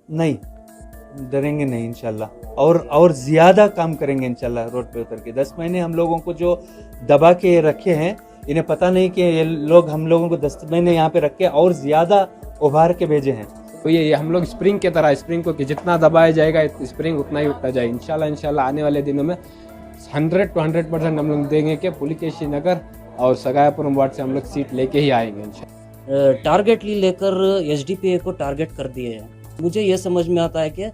नहीं, डरेंगे नहीं इंशाल्लाह। और ज्यादा काम करेंगे इंशाल्लाह रोड पे उतर के। 10 महीने हम लोगों को जो दबा के रखे हैं, इन्हें पता नहीं कि ये लोग हम लोगों को 10 महीने यहाँ पे रख के और ज्यादा उभार के भेजे हैं। तो ये हम लोग स्प्रिंग की तरह, स्प्रिंग को कि जितना दबाया जाएगा स्प्रिंग उतना ही उठता जाए। इंशाल्लाह आने वाले दिनों में 100 to 100% हम लोग देंगे कि पुलिकेशी नगर और सगायापुरम वार्ड से हम लोग सीट लेके ही आएंगे इंशाल्लाह। टारगेटली लेकर एसडीपीए को टारगेट कर दिए हैं। मुझे ये समझ में आता है कि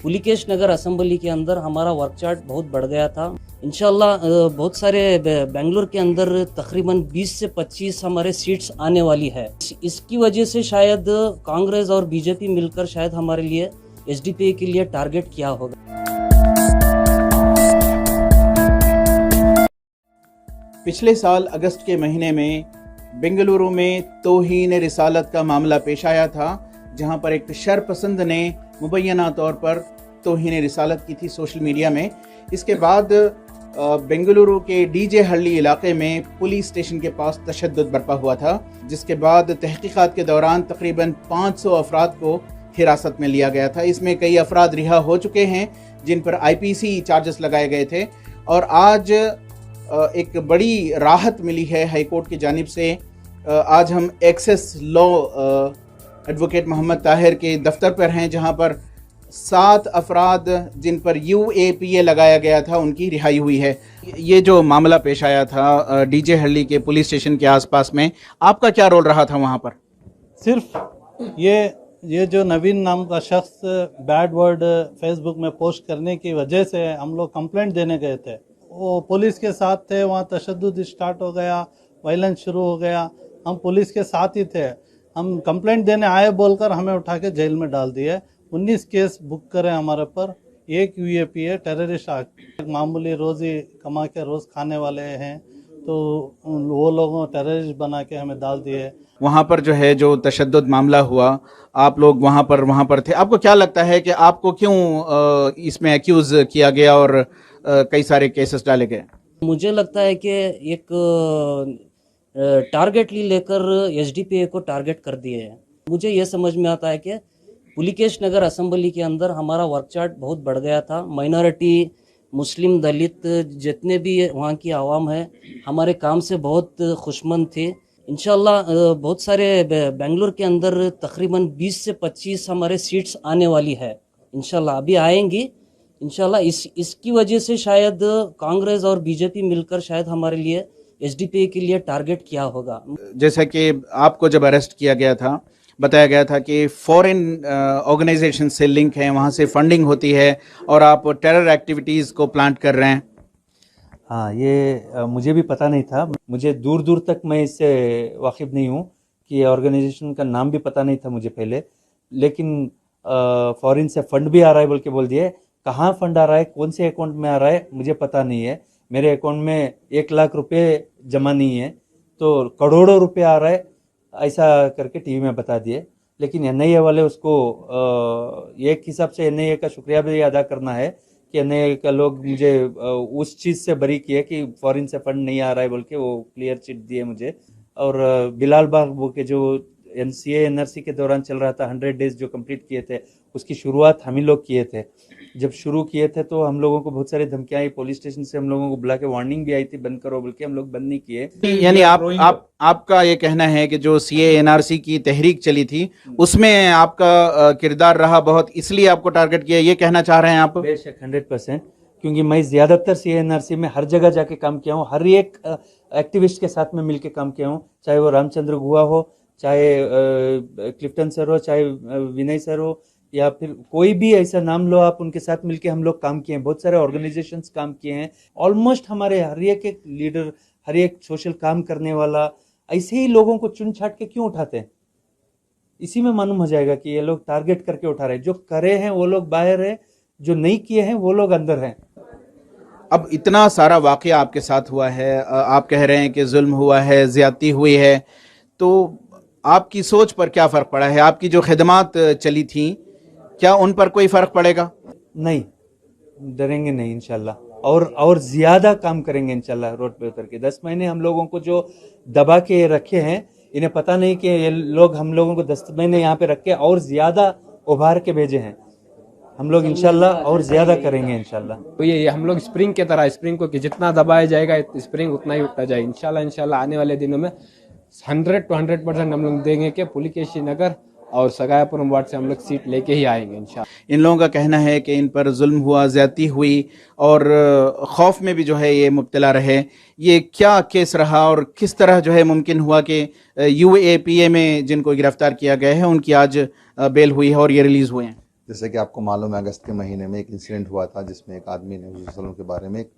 पुलिकेश नगर असेंबली के अंदर हमारा वर्क चार्ट बहुत बढ़ गया था। इंशाल्लाह बहुत सारे बेंगलुरु के अंदर तकरीबन 20 से 25 हमारे सीट्स आने वाली है। इसकी वजह से शायद कांग्रेस और बीजेपी मिलकर शायद हमारे लिए एसडीपीए के लिए टारगेट किया होगा। पिछले साल अगस्त के महीने में बेंगलुरु में तौहीन रिसालत का मामला पेश आया था, जहां पर एक शरपसंद ने मुबैना तौर पर तौहीन रिसालत की थी सोशल मीडिया में। इसके बाद बेंगलुरु के डीजे हल्ली इलाके में पुलिस स्टेशन के पास तशद्दुद बरपा हुआ था, जिसके बाद तहकीकात के दौरान तकरीबन 500 अफराद को हिरासत में लिया गया था। इसमें कई अफराद रिहा हो चुके हैं जिन पर आईपीसी चार्जेस लगाए गए थे, और आज एक बड़ी राहत मिली है हाई कोर्ट की जानिब से। आज हम Access Law advocate Mohammad Tahir के दफ्तर पर हैं, जहां पर 7 अफराद जिन पर UAPA लगाया गया था उनकी रिहाई हुई है। ये जो मामला पेश आया था डीजे हल्ली के पुलिस स्टेशन के आसपास में, आपका क्या रोल रहा था वहां पर? सिर्फ ये जो नवीन नाम का शख्स बैड वर्ड फेसबुक में पोस्ट करने की वजह से हम लोग कंप्लेंट देने गए थे। वो पुलिस के साथ थे, वहाँ तशद्दुद स्टार्ट हो गया, वायलेंस शुरू हो गया। हम पुलिस के साथ ही थे। हम कंप्लेंट देने आए बोलकर हमें उठा के जेल में डाल दिए। 19 केस बुक करे हमारे पर। एक UAPA टेररिस्ट एक्ट, मामूली रोज़ी कमा के रोज़ खाने वाले हैं, तो वो लोगों टेररिस्ट बना के हमें डाल दिए। वहाँ पर जो है जो तशद्दुद मामला हुआ, आप लोग वहाँ पर थे। आपको क्या लगता है कि आपको क्यों इसमें एक्यूज किया गया और कई सारे केसेस डाले गए? मुझे लगता है कि एक टारगेटली लेकर एसडीपीए को टारगेट कर दिए हैं। मुझे ये समझ में आता है कि पुलिकेश नगर असेंबली के अंदर हमारा वर्क चार्ट बहुत बढ़ गया था। माइनॉरिटी, मुस्लिम, दलित जितने भी वहाँ की आवाम है हमारे काम से बहुत खुशमंद थे। इंशाल्लाह बहुत सारे बेंगलुरु के अंदर तकरीबन 20 से 25 हमारे सीट्स आने वाली है। इंशाल्लाह अभी आएंगी इंशाल्लाह। इसकी वजह से शायद कांग्रेस और बीजेपी मिलकर शायद हमारे लिए एसडीपीए के लिए टारगेट किया होगा। जैसा कि आपको जब अरेस्ट किया गया था, बताया गया था कि फॉरेन ऑर्गेनाइजेशन से लिंक है, वहाँ से फंडिंग होती है और आप टेरर एक्टिविटीज़ को प्लांट कर रहे हैं। हाँ, ये मुझे भी पता नहीं था। मुझे दूर दूर तक मैं इससे वाकिफ नहीं हूँ कि ऑर्गेनाइजेशन का नाम भी पता नहीं था मुझे पहले। लेकिन फॉरेन से फंड भी आ रहा है बोल के बोल दिए। कहाँ फंड आ रहा है, कौन से अकाउंट में आ रहा है, मुझे पता नहीं है। मेरे अकाउंट में 1 लाख रुपए जमा नहीं है, तो करोड़ों रुपए आ रहा है, ऐसा करके टीवी में बता दिए। लेकिन NIA वाले उसको एक हिसाब से NIA का शुक्रिया भी अदा करना है कि NIA का लोग मुझे उस चीज़ से बरी किए कि फॉरेन से फंड नहीं आ रहा है बोल के वो क्लियर चिट दिए मुझे। और बिलाल बाग के जो NCA NRC के दौरान चल रहा था 100 डेज जो कंप्लीट किए थे, उसकी शुरुआत हम ही लोग किए थे। जब शुरू किए थे तो हम लोगों को बहुत सारी धमकियां आई, पुलिस स्टेशन से हम लोगों को बुला के वार्निंग भी आई थी बंद करो, बल्कि हम लोग बंद नहीं किए। यानी आपका ये कहना है कि जो CA NRC की तहरीक चली थी उसमें आपका किरदार रहा बहुत, इसलिए आपको टारगेट किया, ये कहना चाह रहे हैं आप? बेशक 100%, क्योंकि मैं ज्यादातर CA NRC में हर जगह जाके काम किया हूँ, हर एक एक्टिविस्ट के साथ में मिलके काम किया हूँ, चाहे वो रामचंद्र गुहा हो, चाहे क्लिफ्टन सर हो, चाहे विनय सर हो, या फिर कोई भी ऐसा नाम लो आप, उनके साथ मिलके हम लोग काम किए हैं। बहुत सारे ऑर्गेनाइजेशंस काम किए हैं। ऑलमोस्ट हमारे हर एक लीडर, हर एक सोशल काम करने वाला ऐसे ही लोगों को चुन छाट के क्यों उठाते हैं? इसी में मालूम हो जाएगा कि ये लोग टारगेट करके उठा रहे हैं। जो करे हैं वो लोग बाहर है, जो नहीं किए हैं वो लोग अंदर हैं। अब इतना सारा वाकया आपके साथ हुआ है, आप कह रहे हैं कि जुल्म हुआ है, ज्यादती हुई है, तो आपकी सोच पर क्या फ़र्क पड़ा है? आपकी जो खिदमात चली थी, क्या उन पर कोई फ़र्क पड़ेगा? नहीं, डरेंगे नहीं इंशाल्लाह। और ज्यादा काम करेंगे इंशाल्लाह रोड पे उतर के। 10 महीने हम लोगों को जो दबा के रखे हैं, इन्हें पता नहीं कि ये लोग हम लोगों को 10 महीने यहाँ पे रख के और ज्यादा उभार के भेजे हैं। हम लोग इंशाल्लाह और ज़्यादा करेंगे इंशाल्लाह। तो ये हम लोग स्प्रिंग की तरह स्प्रिंग को कि जितना दबाया जाएगा स्प्रिंग उतना ही उठता जाए। इंशाल्लाह आने वाले दिनों में 100% हम लोग देंगे कि पुलिकेशी नगर और सगायापुरम वार्ड से हम लोग सीट लेके ही आएंगे इंशाल्लाह। इन लोगों का कहना है कि इन पर जुल्म हुआ, ज्यादती हुई और खौफ में भी जो है ये मुब्तला रहे। ये क्या केस रहा और किस तरह जो है मुमकिन हुआ कि UAPA में जिनको गिरफ्तार किया गया है उनकी आज बेल हुई है और ये रिलीज़ हुए हैं। जैसे कि आपको मालूम है अगस्त के महीने में एक इंसिडेंट हुआ था जिसमें एक आदमी ने हुज़ूर सल्लल्लाहु अलैहि वसल्लम के बारे में एक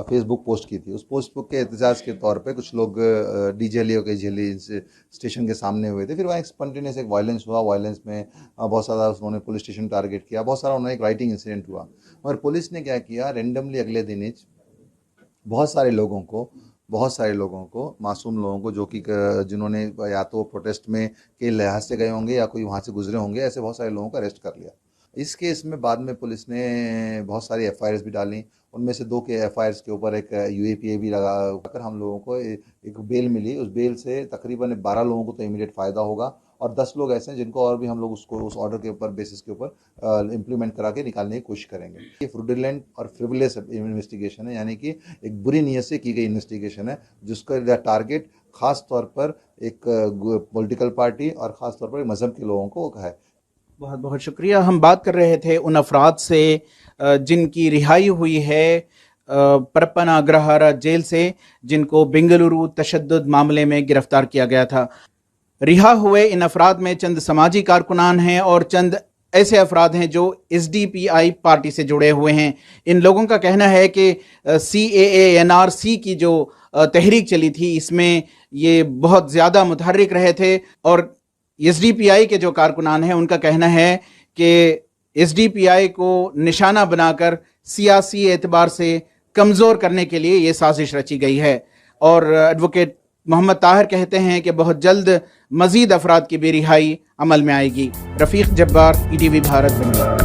फेसबुक पोस्ट की थी। उस पोस्ट के एहतजाज के तौर पे कुछ लोग DJ लियो के झेली स्टेशन के सामने हुए थे। फिर वहाँ एक स्पॉन्टेनियस एक वायलेंस हुआ। वायलेंस में बहुत सारा उन्होंने पुलिस स्टेशन टारगेट किया, बहुत सारा उन्होंने एक राइटिंग इंसिडेंट हुआ। और पुलिस ने क्या किया, रेंडमली अगले दिन ही बहुत सारे लोगों को मासूम लोगों को जो कि जिन्होंने या तो प्रोटेस्ट में के लिहाज से गए होंगे या कोई वहाँ से गुजरे होंगे, ऐसे बहुत सारे लोगों को अरेस्ट कर लिया। इस केस में बाद में पुलिस ने बहुत सारी FIRs भी डाली। उनमें से 2 के FIRs के ऊपर एक UAPA भी लगा कर हम लोगों को एक बेल मिली। उस बेल से तकरीबन 12 लोगों को तो इमीडिएट फ़ायदा होगा और 10 लोग ऐसे हैं जिनको और भी हम लोग उसको उस ऑर्डर के ऊपर बेसिस के ऊपर इम्प्लीमेंट करा के निकालने की कोशिश करेंगे। ये फ्रॉडुलेंट और फ्रिवलेस इन्वेस्टिगेशन है, यानी कि एक बुरी नीयत से की गई इन्वेस्टिगेशन है जिसका टारगेट ख़ास तौर पर एक पॉलिटिकल पार्टी और ख़ास तौर पर मज़हब के लोगों को है। बहुत बहुत शुक्रिया। हम बात कर रहे थे उन अफराद से जिनकी रिहाई हुई है परप्पन अग्रहारा जेल से, जिनको बेंगलुरु तशद्दुद मामले में गिरफ्तार किया गया था। रिहा हुए इन अफराद में चंद समाजी कारकुनान हैं और चंद ऐसे अफराद हैं जो SDPI पार्टी से जुड़े हुए हैं। इन लोगों का कहना है कि CAA NRC की जो तहरीक चली थी इसमें ये बहुत ज़्यादा मुतहर्रिक रहे थे और SDPI के जो कारकुनान हैं उनका कहना है कि SDPI को निशाना बनाकर सियासी एतबार से कमज़ोर करने के लिए ये साजिश रची गई है। और एडवोकेट मोहम्मद ताहिर कहते हैं कि बहुत जल्द मज़ीद अफराद की भी रिहाई अमल में आएगी। रफ़ीक जब्बार, ETV भारत, बेंगलुरु।